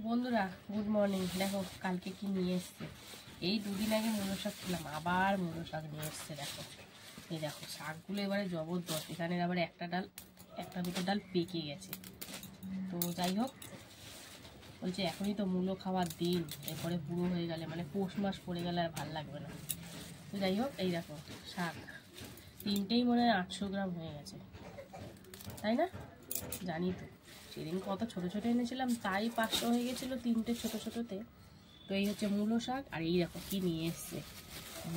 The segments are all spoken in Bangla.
বন্ধুরা গুড মর্নিং। দেখো কালকে কি নিয়ে এসছে। এই দুদিন আগে মূলো শাক খেলাম, আবার মূলো শাক নিয়ে এসছে। দেখো এই দেখো শাকগুলো এবারে জবরদস্ত। এখানে আবার একটা দুটো ডাল পেকে গেছে। তো যাই হোক, বলছে এখনই তো মূলো খাওয়ার দিন, এরপরে বুড়ো হয়ে গেলে মানে পৌষ মাস পড়ে গেলে আর ভাল লাগবে না। তো যাই হোক, এই দেখো শাক তিনটেই মনে হয় 800 গ্রাম হয়ে গেছে, তাই না? জানি তো সেদিন কত ছোটো ছোটো এনেছিলাম, তাই 500 হয়ে গেছিলো তিনটে ছোটো ছোটোতে। তো এই হচ্ছে মূলো শাক। আর এই দেখো কি নিয়ে এসছে,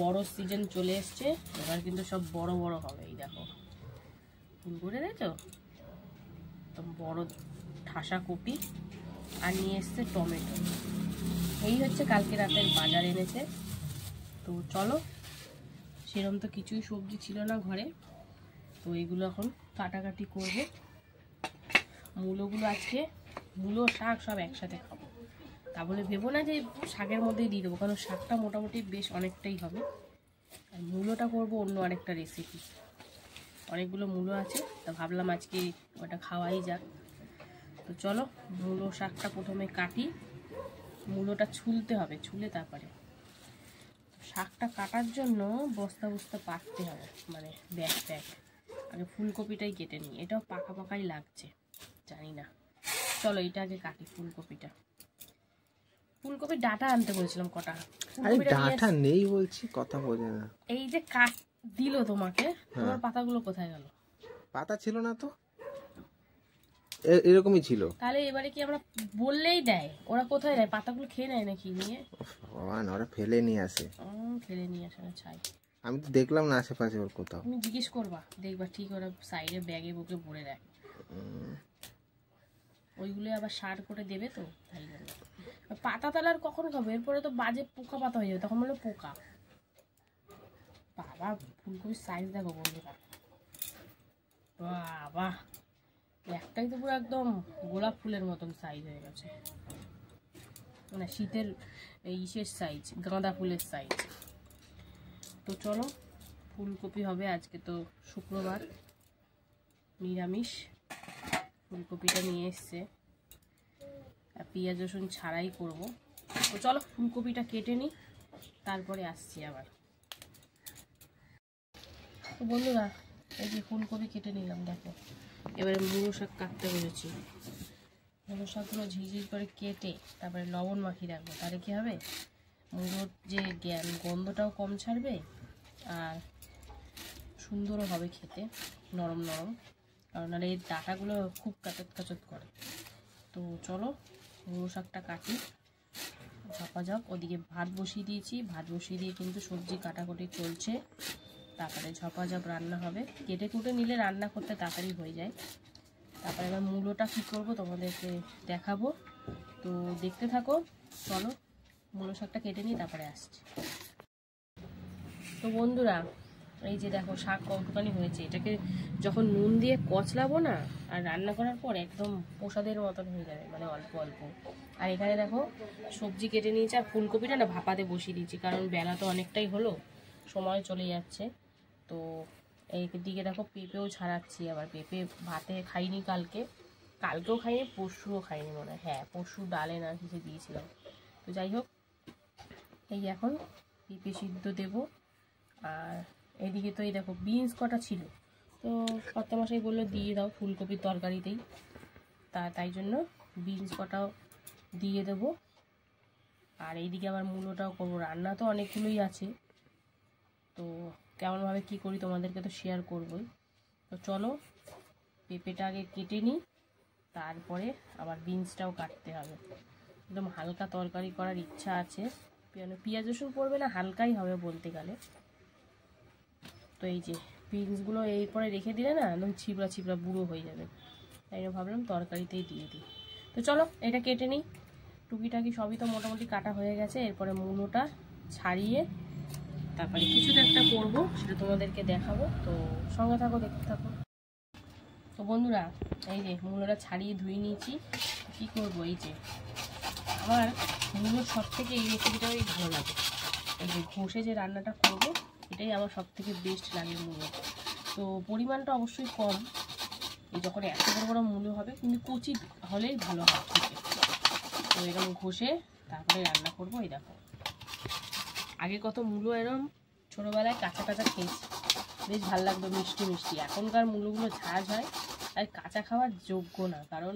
বড় সিজন চলে এসছে, এবার কিন্তু সব বড় বড় হবে। এই দেখো ফুল করে দেখো, তো বড় ঠাসা কপি। আর নিয়ে এসছে টমেটো। এই হচ্ছে কালকে রাতের বাজার এনেছে। তো চলো, সেরকম তো কিছুই সবজি ছিল না ঘরে, তো এইগুলো এখন কাটাকাটি করবো। মূলোগুলো আজকে মূলো শাক সব একসাথে খাবো। তা বলে ভেবো না যে শাকের মধ্যেই দিয়ে দেবো, কারণ শাকটা মোটামুটি বেশ অনেকটাই হবে। আর মূলোটা করবো অন্য আরেকটা রেসিপি। অনেকগুলো মূলো আছে, তা ভাবলাম আজকে ওটা খাওয়াই যাক। তো চলো, মূলো শাকটা প্রথমে কাটি। মূলোটা ছুলতে হবে, ছুলে তারপরে শাকটা কাটার জন্য বস্তা বস্তা পাততে হবে, মানে ব্যাগ ব্যাগ। আগে ফুলকপিটাই কেটে নিই, এটাও পাকা পাকাই লাগছে, জানি না। চলো এটা আগে কাটি। ফুলকপির ডাটা আনতে বলেছিলাম কটা। আরে ডাটা নেই বলছি, কথা বোঝে না। এই যে কাট দিল তোমাকে, তোমার পাতাগুলো কোথায় গেল? পাতা ছিল না তো, এরকমই ছিল। তাহলে এবারে কি আমরা বললেই দেয়? ওরা কোথায় দেয়? পাতাগুলো খেয়ে নেয় নাকি নিয়ে? ভগবান, ওরা ফেলে নিয়ে আসে। ফেলে নিয়ে আসে না, ছাই। আমি তো দেখলাম না আশেপাশে ওর কোথাও। তুমি জিজ্ঞেস করবা, দেখবা ঠিক ওরা সাইডে ব্যাগে বুকে ভরে দেয়। ওইগুলো আবার সার করে দেবে, তো তাই জন্য। পাতা তাহলে আর কখন খাবো? এরপরে তো বাজে পোকা পাতা হয়ে যাবে, তখন বললো পোকা। বাবা ফুলকপির সাইজ দেখো বন্ধুরা, বাবা একটাই তো পুরো একদম গোলাপ ফুলের মতন সাইজ হয়ে গেছে, মানে শীতের ইসের সাইজ, গাঁদা ফুলের সাইজ। তো চলো, ফুলকপি হবে আজকে, তো শুক্রবার নিরামিষ। ফুলকপিটা নিয়ে এসছে, আর পেঁয়াজ রসুন ছাড়াই করব। তো চলো ফুলকপিটা কেটে নিই, তারপরে আসছি আবার। তো বন্ধুরা এই যে ফুলকপি কেটে নিলাম, দেখো এবারে মূলো শাক কাটতে বলেছি। মূলো শাকগুলো ঝিঝির করে কেটে তারপরে লবণ মাখিয়ে রাখবো, তাহলে কী হবে, মূলোর যে গন্ধটাও কম ছাড়বে, আর সুন্দরও হবে খেতে, নরম নরম। কারণ আর এই ডাঁটাগুলো খুব কাচত কাচত করে। তো চলো মূলো শাকটা কাটি, ঝাপা ঝাপ। ওদিকে ভাত বসিয়ে দিয়েছি, ভাত বসিয়ে দিয়ে কিন্তু সবজি কাটাকুটি চলছে, তারপরে ঝপাঝপ রান্না হবে। কেটে কুটে নিলে রান্না করতে তাড়াতাড়ি হয়ে যায়। তারপরে এবার মূলোটা কী করবো তোমাদেরকে দেখাবো, তো দেখতে থাকো। চলো মূলো শাকটা কেটে নিই, তারপরে আসছি। তো বন্ধুরা এই যে দেখো শাক কতখানি হয়েছে, এটাকে যখন নুন দিয়ে কচলাবো না, আর রান্না করার পর একদম প্রসাদের মতন হয়ে যাবে, মানে অল্প অল্প। আর এখানে দেখো সবজি কেটে নিয়েছি, আর ফুলকপিটা না ভাপাতে বসিয়ে দিয়েছি, কারণ বেলা তো অনেকটাই হলো, সময় চলে যাচ্ছে। তো এই দিকে দেখো পেঁপেও ছাড়াচ্ছি। আবার পেঁপে ভাতে খাইনি, কালকেও খাইনি, পরশুও খাইনি মনে হয়। হ্যাঁ পরশু ডালে না কিছু দিয়েছিলাম। তো যাই হোক, এই এখন পেঁপে সিদ্ধ দেবো। আর এদিকে তো এই দেখো বিনস কটা ছিল, তো কর্তামশাই বললো দিয়ে দাও ফুলকপির তরকারিতেই, তাই জন্য বিনস কটাও দিয়ে দেবো। আর এইদিকে আবার মূলোটাও করবো, রান্না তো অনেকগুলোই আছে, তো কেমনভাবে কী করি তোমাদেরকে তো শেয়ার করবই। তো চলো পেঁপেটা আগে কেটে নিই, তারপরে আবার বিনসটাও কাটতে হবে। একদম হালকা তরকারি করার ইচ্ছা আছে, পেঁয়াজ রসুন পড়বে না, হালকাই হবে বলতে গেলে। তো এই যে বিনসগুলো এরপরে রেখে দিলে না একদম ছিবড়া ছিবড়া বুড়ো হয়ে যাবে, তাই জন্য ভাবলাম তরকারিতেই দিয়ে দিই। তো চলো এটা কেটে নিই। টুকিটাকি সবই তো মোটামুটি কাটা হয়ে গেছে, এরপরে মূলোটা ছাড়িয়ে তারপরে কিছু তো একটা করবো, সেটা তোমাদেরকে দেখাবো, তো সঙ্গে থাকো, দেখতে থাকো। তো বন্ধুরা এই যে মূলোটা ছাড়িয়ে ধুয়ে নিয়েছি। কী করবো, এই যে আমার মূলোর সব থেকে এই রেসিপিটাই ভালো লাগে, এই যে ঘষে যে রান্নাটা করবো এটাই আমার সব থেকে বেস্ট লাগে মূলো। তো পরিমাণটা অবশ্যই কম, এই যখন এত বড় বড় মূলো হবে, কিন্তু কচি হলেই ভালো হয় খেতে। তো তো এরকম ঘষে তারপরে রান্না করবো। এই দেখো, আগে কত মূলো এরকম ছোটোবেলায় কাঁচা কাঁচা খেয়েছি, বেশ ভালো লাগতো, মিষ্টি মিষ্টি। এখনকার মূলোগুলো ঝাঁঝ হয় আর কাঁচা খাওয়ার যোগ্য না, কারণ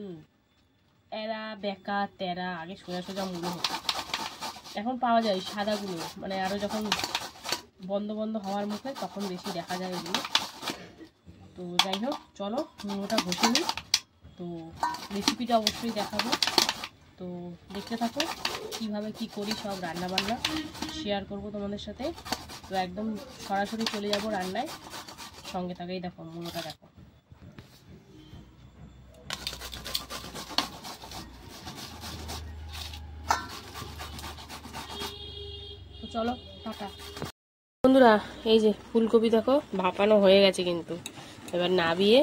এরা বেকা তেরা। আগে সোজা সোজা মূলো হতো, এখন পাওয়া যায় সাদাগুলো, মানে আরও যখন বন্ধ বন্ধ হওয়ার মুখে তখন বেশি দেখা যায় এগুলো। তো যাই হোক, চলো মূলোটা ঘষে নিই। তো রেসিপিটা অবশ্যই দেখাবো, তো দেখতে থাকো কিভাবে কি করি, সব রান্না বান্না শেয়ার করব তোমাদের সাথে। তো একদম সরাসরি চলে যাব রান্নায়, সঙ্গে থাকেই। দেখো মূলোটা দেখো, তো চলো টাটা বন্ধুরা। এই যে ফুলকপি দেখো ভাপানো হয়ে গেছে, কিন্তু এবার নাবিয়ে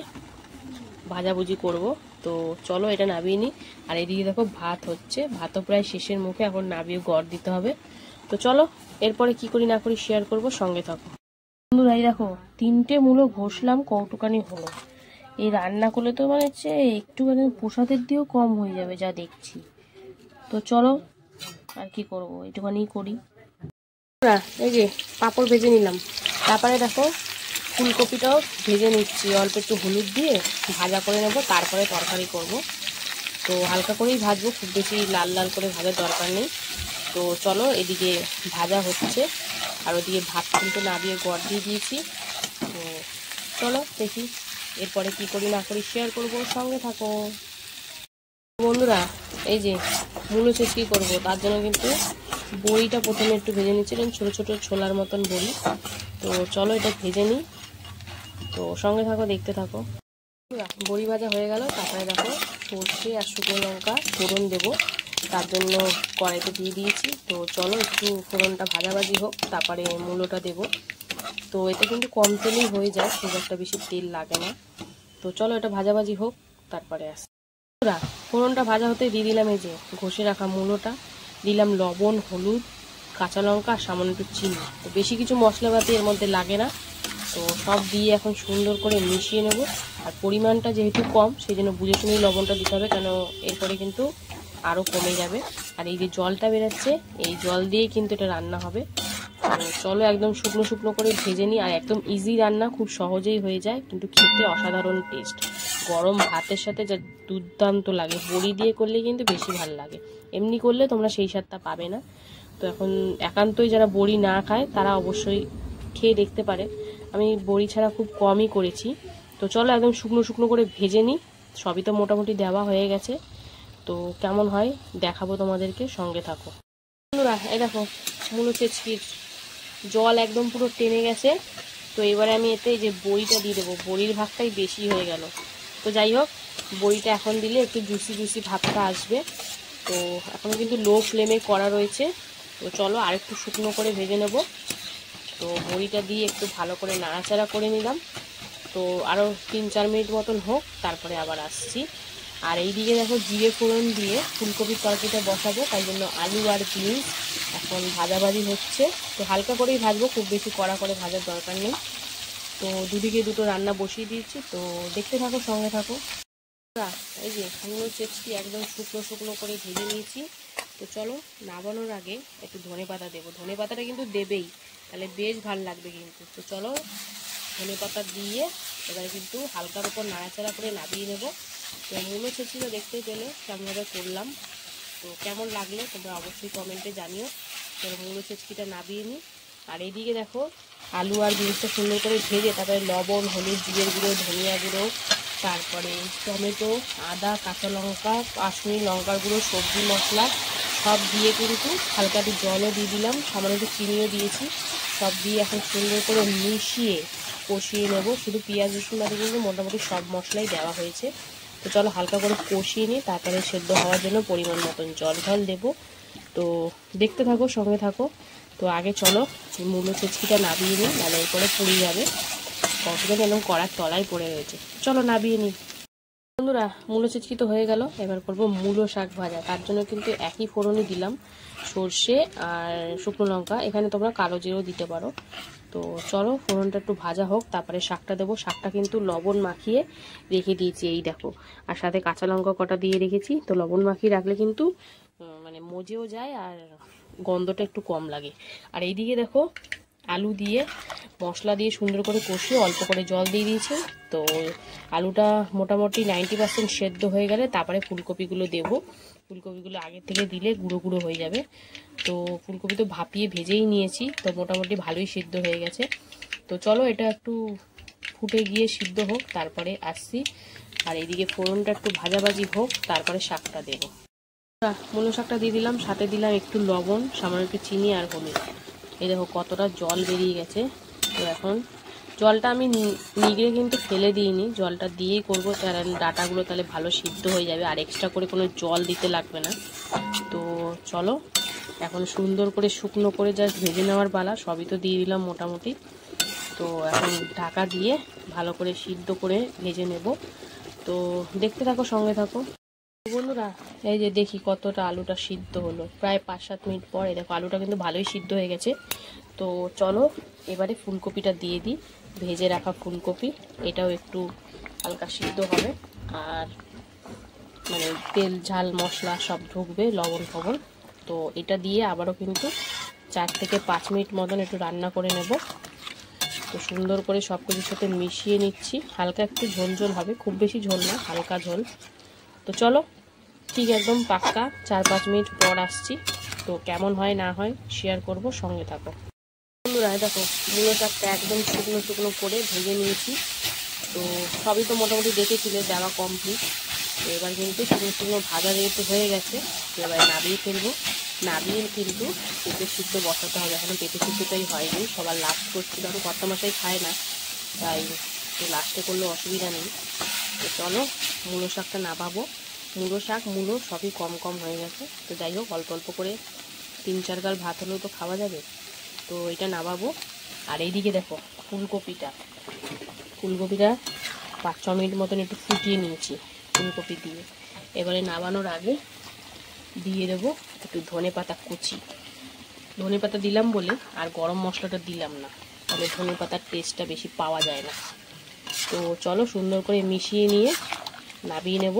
ভাজাভুজি করব। তো চলো এটা নাবিয়ে নিই। আর এদিকে দেখো ভাত হচ্ছে, ভাতও প্রায় শেষের মুখে, এখন নাবিয়ে গড় দিতে হবে। তো চলো এরপরে কি করি না করি শেয়ার করব, সঙ্গে থাকো বন্ধুরা। এই দেখো 3টে মূলো ঘষলাম, কৌটুকানি হলো। এই রান্না করলে তো মানে হচ্ছে একটুখানি প্রসাদের দিয়েও কম হয়ে যাবে যা দেখছি। তো চলো আর কি করব, একটুখানি করি। এই যে পাঁপড় ভেজে নিলাম, তারপরে দেখো ফুলকপিটাও ভেজে নিচ্ছি, অল্প একটু হলুদ দিয়ে ভাজা করে নেব, তারপরে তরকারি করব। তো হালকা করেই ভাজবো, খুব বেশি লাল লাল করে ভাজার দরকার নেই। তো চলো, এদিকে ভাজা হচ্ছে আর ওদিকে ভাত কিন্তু নাবিয়ে গড় দিয়ে দিয়েছি। তো চলো দেখি এরপরে কি করি না করি শেয়ার করব, সঙ্গে থাকো বন্ধুরা। এই যে মূলো ছেঁচকি করবো, তার জন্য কিন্তু বড়িটা প্রথমে একটু ভেজে নিচ্ছিলাম, ছোটো ছোটো ছোলার মতন বড়ি। তো চলো এটা ভেজে নিই, তো সঙ্গে থাকো, দেখতে থাকো। বড়ি ভাজা হয়ে গেল, তারপরে দেখো সর্ষে আর শুকনো লঙ্কা ফোড়ন দেবো, তার জন্য কড়াইতে দিয়ে দিয়েছি। তো চলো একটু ফোড়নটা ভাজাভাজি হোক, তারপরে মূলোটা দেবো। তো এটা কিন্তু কম তেলেই হয়ে যায়, খুব একটা বেশি তেল লাগে না। তো চলো এটা ভাজাভাজি হোক, তারপরে আসি। ফোড়নটা ভাজা হতে দিয়ে দিলাম এই যে ঘষে রাখা মূলোটা, দিলাম লবণ, হলুদ, কাঁচা লঙ্কা আর সামান্য একটু চিনি। তো বেশি কিছু মশলাপাতি এর মধ্যে লাগে না। তো সব দিয়ে এখন সুন্দর করে মিশিয়ে নেব। আর পরিমাণটা যেহেতু কম, সেই জন্য বুঝে শুনেই লবণটা দিতে হবে, কেন এরপরে কিন্তু আরও কমে যাবে। আর এই যে জলটা বেরোচ্ছে, এই জল দিয়েই কিন্তু এটা রান্না হবে। তো চলো একদম শুকনো শুকনো করে ভেজে নিই। আর একদম ইজি রান্না, খুব সহজেই হয়ে যায়, কিন্তু খেতে অসাধারণ টেস্ট। গরম ভাতের সাথে যা দুর্দান্ত লাগে, বড়ি দিয়ে করলে কিন্তু বেশি ভালো লাগে, এমনি করলে তোমরা সেই স্বাদটা পাবে না। তো এখন একান্তই যারা বড়ি না খায় তারা অবশ্যই খেয়ে দেখতে পারে, আমি বড়ি ছাড়া খুব কমই করেছি। তো চলো একদম শুকনো শুকনো করে ভেজে নিই, সবই তো মোটামুটি দেওয়া হয়ে গেছে। তো কেমন হয় দেখাবো তোমাদেরকে, সঙ্গে থাকো বন্ধুরা। এই দেখো মূলো ছেচকির জল একদম পুরো টেনে গেছে। তো এবারে আমি এতে যে বড়িটা দিয়ে দেবো, বড়ির ভাগটাই বেশি হয়ে গেল। তো যাই হোক, বড়িটা এখন দিলে একটু জুসি জুসি ভাবটা আসবে। তো এখন কিন্তু লো ফ্লেমে করা রয়েছে। তো চলো আরেকটু শুকনো করে ভেজে নেব। তো বড়িটা দিয়ে একটু ভালো করে নাড়াচাড়া করে নিলাম। তো আরও 3-4 মিনিট মতন হোক, তারপরে আবার আসছি। আর এই দিকে দেখো জিরে ফোড়ন দিয়ে ফুলকপির তরকারিটা বসাবো, তাই জন্য আলু আর বিনস এখন ভাজাভাজি হচ্ছে। তো হালকা করেই ভাজবো, খুব বেশি কড়া করে ভাজার দরকার নেই। তো দুদিকে দুটো রান্না বসিয়ে দিয়েছি, তো দেখতে থাকো, সঙ্গে থাকো। এই যে মূলো ছেচকি একদম শুকনো শুকনো করে ভেজে নিয়েছি। তো চলো নামানোর আগে একটু ধনেপাতা দেবো, ধনেপাতাটা কিন্তু দেবেই, তাহলে বেশ ভালো লাগবে কিন্তু। তো চলো ধনেপাতা দিয়ে এবারে কিন্তু হালকার উপর নাড়াচাড়া করে নামিয়ে নেব। তো মূলো ছেচকিটা দেখতে পেলে কেমনভাবে করলাম, তো কেমন লাগলো তোমরা অবশ্যই কমেন্টে জানিও। তো মূলো ছেচকিটা নামিয়ে নিই। আর এইদিকে দেখো আলু আর বিনসটা সুন্দর করে ভেজে তারপরে লবণ, হলুদ, জিরের গুঁড়ো, ধনিয়া গুঁড়ো, তারপরে টমেটো, আদা, কাঁচা লঙ্কা, কাশ্মীরি লঙ্কার গুঁড়ো, সবজি মশলা সব দিয়ে কিন্তু হালকা একটু জলও দিয়ে দিলাম, সামান্য একটু চিনিও দিয়েছি। সব দিয়ে এখন সুন্দর করে মিশিয়ে কষিয়ে নেব। শুধু পেঁয়াজ রসুন বাদে কিন্তু মোটামুটি সব মশলাই দেওয়া হয়েছে। তো চলো হালকা করে কষিয়ে নিই, তারপরে সেদ্ধ হওয়ার জন্য পরিমাণ মতন জল দেবো। তো দেখতে থাকো, সঙ্গে থাকো। তো আগে চলো মূলো ছেচকিটা নামিয়ে নিই, নাহলে এরপরে পুড়ে যাবে, কতটা যেন কড়ার তলায় পড়ে রয়েছে। চলো নামিয়ে নিই বন্ধুরা। মূলো ছেচকি তো হয়ে গেল, এবার করবো মূলো শাক ভাজা। তার জন্য কিন্তু একই ফোড়নই দিলাম, সর্ষে আর শুকনো লঙ্কা, এখানে তোমরা কালো জিরেও দিতে পারো। তো চলো ফোড়নটা একটু ভাজা হোক, তারপরে শাকটা দেবো। শাকটা কিন্তু লবণ মাখিয়ে রেখে দিয়েছি, এই দেখো, আর সাথে কাঁচা লঙ্কা কটা দিয়ে রেখেছি। তো লবণ মাখিয়ে রাখলে কিন্তু মানে মজেও যায় আর গন্ধটা একটু কম লাগে। আর এইদিকে দেখো আলু দিয়ে মশলা দিয়ে সুন্দর করে কষিয়ে অল্প করে জল দিয়ে দিয়েছি। তো আলুটা মোটামুটি 90% সেদ্ধ হয়ে গেলে তারপরে ফুলকপিগুলো দেবো। ফুলকপিগুলো আগে থেকে দিলে গুঁড়ো গুঁড়ো হয়ে যাবে। তো ফুলকপি তো ভাপিয়ে ভেজেই নিয়েছি, তো মোটামুটি ভালোই সিদ্ধ হয়ে গেছে। তো চলো এটা একটু ফুটে গিয়ে সিদ্ধ হোক, তারপরে আসছি। আর এইদিকে ফোড়নটা একটু ভাজাভাজি হোক, তারপরে শাকটা দেবো। মূলো শাকটা দিয়ে দিলাম, সাথে দিলাম একটু লবণ, সামান্য একটু চিনি আর হলুদ। এই দেখো কতটা জল বেরিয়ে গেছে। তো এখন জলটা আমি নিগড়ে কিন্তু ফেলে দিইনি, জলটা দিয়েই করবো, কারণ ডাটাগুলো তাহলে ভালো সিদ্ধ হয়ে যাবে আর এক্সট্রা করে কোনো জল দিতে লাগবে না। তো চলো এখন সুন্দর করে শুকনো করে জাস্ট ভেজে নেওয়ার পালা। সবই তো দিয়ে দিলাম মোটামুটি। তো এখন ঢাকা দিয়ে ভালো করে সিদ্ধ করে ভেজে নেব। তো দেখতে থাকো, সঙ্গে থাকো বন্ধুরা। এই যে দেখি কতটা আলুটা সিদ্ধ হলো, প্রায় 5-7 মিনিট পরে দেখো আলুটা কিন্তু ভালোই সিদ্ধ হয়ে গেছে। তো চলো এবারে ফুলকপিটা দিয়ে দিই, ভেজে রাখা ফুলকপি। এটাও একটু হালকা সিদ্ধ হবে আর মানে তেল ঝাল মশলা সব ঢুকবে, লবণ ফবন। তো এটা দিয়ে আবারও কিন্তু 4 থেকে 5 মিনিট মতন একটু রান্না করে নেব। তো সুন্দর করে সব কিছুর সাথে মিশিয়ে নিচ্ছি। হালকা একটু ঝোল ঝোল হবে, খুব বেশি ঝোল না, হালকা ঝোল। তো চলো ঠিক একদম পাক্কা 4-5 মিনিট পর আসছি। তো কেমন হয় না হয় শেয়ার করব, সঙ্গে থাকো বন্ধুরা। দেখো মূলো শাকটা একদম শুকনো শুকনো করে ভেজে নিয়েছি। তো সবই তো মোটামুটি দেখেছিলে দেওয়া কমপ্লিট। তো এবার কিন্তু শুকনো শুকনো ভাজা যেহেতু হয়ে গেছে, তো এবার নাবিয়ে ফেলবো। নাবিয়ে কিন্তু পেঁপে সিদ্ধ বসাতে হবে। এখনো পেঁপে সিদ্ধটাই হয়নি, সবার লাস্ট করছি, কারণ কত মাসাই খায় না, তাই তো লাস্টে করলে অসুবিধা নেই। তো চলো মূলো শাকটা নাবাবো। মূলো শাক মূলো সবই কম কম হয়ে গেছে। তো যাই হোক অল্প অল্প করে 3-4 গাল ভাত হলেও তো খাওয়া যাবে। তো এটা নাবাবো। আর এইদিকে দেখো ফুলকপিটা 5-6 মিনিট মতন একটু ফুটিয়ে নিয়েছি ফুলকপি দিয়ে। এবারে নাবানোর আগে দিয়ে দেবো একটু ধনে পাতা কুচি। ধনে পাতা দিলাম বলে আর গরম মশলাটা দিলাম না, তাহলে ধনে পাতার টেস্টটা বেশি পাওয়া যায় না। তো চলো সুন্দর করে মিশিয়ে নিয়ে নাবিয়ে নেব।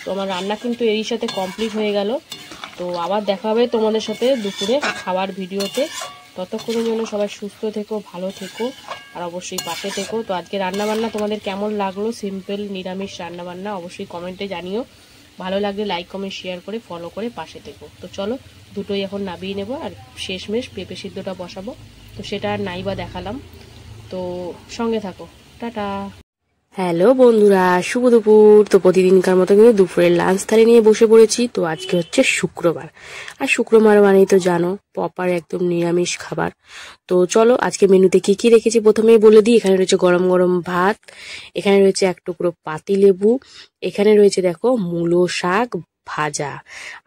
তো আমার রান্না কিন্তু এরই সাথে কমপ্লিট হয়ে গেল। তো আবার দেখা হবে তোমাদের সাথে দুপুরে খাবার ভিডিওতে। ততক্ষণের জন্য সবাই সুস্থ থেকো, ভালো থেকো আর অবশ্যই পাশে থেকো। তো আজকে রান্নাবান্না তোমাদের কেমন লাগলো, সিম্পল নিরামিষ রান্নাবান্না, অবশ্যই কমেন্টে জানিও। ভালো লাগলে লাইক কমেন্ট শেয়ার করে ফলো করে পাশে থেকো। তো চলো দুটোই এখন নাবিয়ে নেব আর শেষমেশ পেঁপে সিদ্ধটা বসাবো। তো সেটা আর নাই বা দেখালাম। তো সঙ্গে থাকো, টাটা। হ্যালো বন্ধুরা, শুভ দুপুর। তো প্রতিদিনকার মতো কিন্তু দুপুরের লাঞ্চ থালি নিয়ে বসে পড়েছি। তো আজকে হচ্ছে শুক্রবার, আর শুক্রবার মানেই তো জানো প্রপার একদম নিরামিষ খাবার। তো চলো আজকে মেনুতে কি কি রেখেছি প্রথমেই বলে দিই। এখানে রয়েছে গরম গরম ভাত, এখানে রয়েছে 1 টুকরো পাতিলেবু, এখানে রয়েছে দেখো মূলো শাক ভাজা,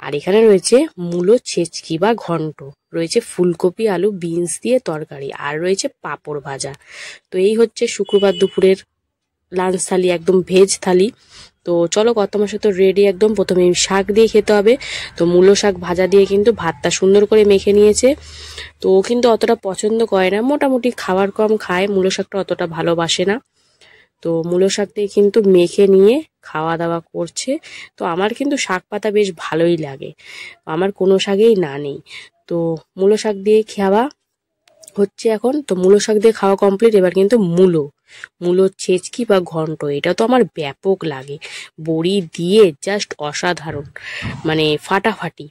আর এখানে রয়েছে মূলো ছেচকি বা ঘন্ট, রয়েছে ফুলকপি আলু বিনস দিয়ে তরকারি, আর রয়েছে পাঁপড় ভাজা। তো এই হচ্ছে শুক্রবার দুপুরের লাঞ্চ থালি, একদম ভেজ থালি। তো চলো কত মাসে তো রেডি একদম। প্রথমে শাক দিয়ে খেতে হবে। তো মূলো শাক ভাজা দিয়ে কিন্তু ভাতটা সুন্দর করে মেখে নিয়েছে। তো ও কিন্তু অতটা পছন্দ করে না, মোটামুটি খাবার কম খায়, মূলো শাকটা অতটা ভালোবাসে না। তো মূলো শাক দিয়ে কিন্তু মেখে নিয়ে খাওয়া দাওয়া করছে। তো আমার কিন্তু শাক পাতা বেশ ভালোই লাগে, আমার কোনো শাকেই না নেই। তো মূলো শাক দিয়ে খাওয়া হচ্ছে এখন। তো মূলো শাক দিয়ে খাওয়া কমপ্লিট। এবার কিন্তু মূলো ছেচকি বা ঘন্ট, এটা তো আমার ব্যাপক লাগে, বড়ি দিয়ে জাস্ট অসাধারণ, মানে ফাটাফাটি,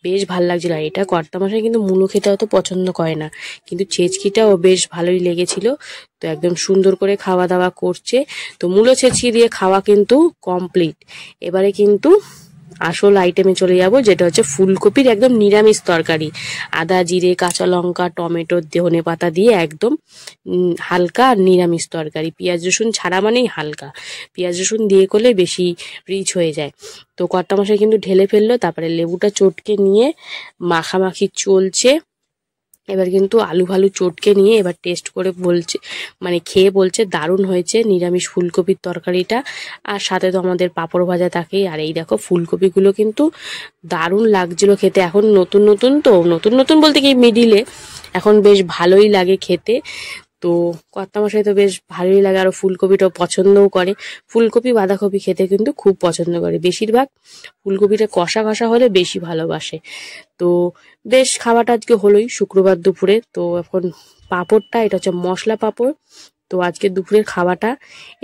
বেশ ভাল লাগছিল। আর এটা কর্তামশাই কিন্তু মূলো খেতে অত পছন্দ করে না, কিন্তু ছেচকিটাও বেশ ভালোই লেগেছিল। তো একদম সুন্দর করে খাওয়া দাওয়া করছে। তো মূলো ছেচকি দিয়ে খাওয়া কিন্তু কমপ্লিট। এবারে কিন্তু আসল আইটেমে চলে যাব, যেটা হচ্ছে ফুলকপির একদম নিরামিষ তরকারি। আদা জিরে কাঁচা লঙ্কা টমেটো ধনে পাতা দিয়ে একদম হালকা নিরামিষ তরকারি, পেঁয়াজ রসুন ছাড়া মানেই হালকা, পেঁয়াজ রসুন দিয়ে করলে বেশি রিচ হয়ে যায়। তো কর্তামশাই কিন্তু ঢেলে ফেললো, তারপরে লেবুটা চটকে নিয়ে মাখামাখি চলছে। এবার কিন্তু আলু ভালু চটকে নিয়ে এবার টেস্ট করে বলছে, মানে খেয়ে বলছে দারুণ হয়েছে নিরামিষ ফুলকপির তরকারিটা। আর সাথে তো আমাদের পাঁপড় ভাজা থাকেই। আর এই দেখো ফুলকপিগুলো কিন্তু দারুণ লাগছিল খেতে। এখন নতুন নতুন, তো নতুন নতুন বলতে কি মিডিলে, এখন বেশ ভালোই লাগে খেতে। তো কর্তামশাই তো বেশ ভালোই লাগে, আরো ফুলকপিটাও পছন্দও করে। ফুলকপি বাঁধাকপি খেতে কিন্তু খুব পছন্দ করে, বেশিরভাগ ফুলকপিটা কষা কষা হলে বেশি ভালোবাসে। তো বেশ খাওয়াটা আজকে হলোই শুক্রবার দুপুরে। তো এখন পাঁপড়টা, এটা হচ্ছে মশলা পাঁপড়। তো আজকে দুপুরের খাওয়াটা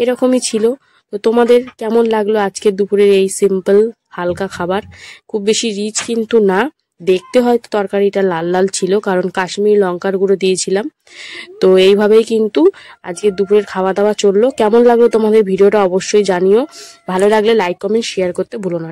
এরকমই ছিল। তো তোমাদের কেমন লাগলো আজকের দুপুরের এই সিম্পল হালকা খাবার? খুব বেশি রিচ কিন্তু না, দেখতে হয়তো তরকারিটা লাল লাল ছিল কারণ কাশ্মীরি লঙ্কার গুঁড়ো দিয়েছিলাম। তো এইভাবেই কিন্তু আজকে দুপুরের খাওয়া দাওয়া চললো। কেমন লাগলো তোমাদের ভিডিওটা অবশ্যই জানিও, ভালো লাগলে লাইক কমেন্ট শেয়ার করতে ভুলো না।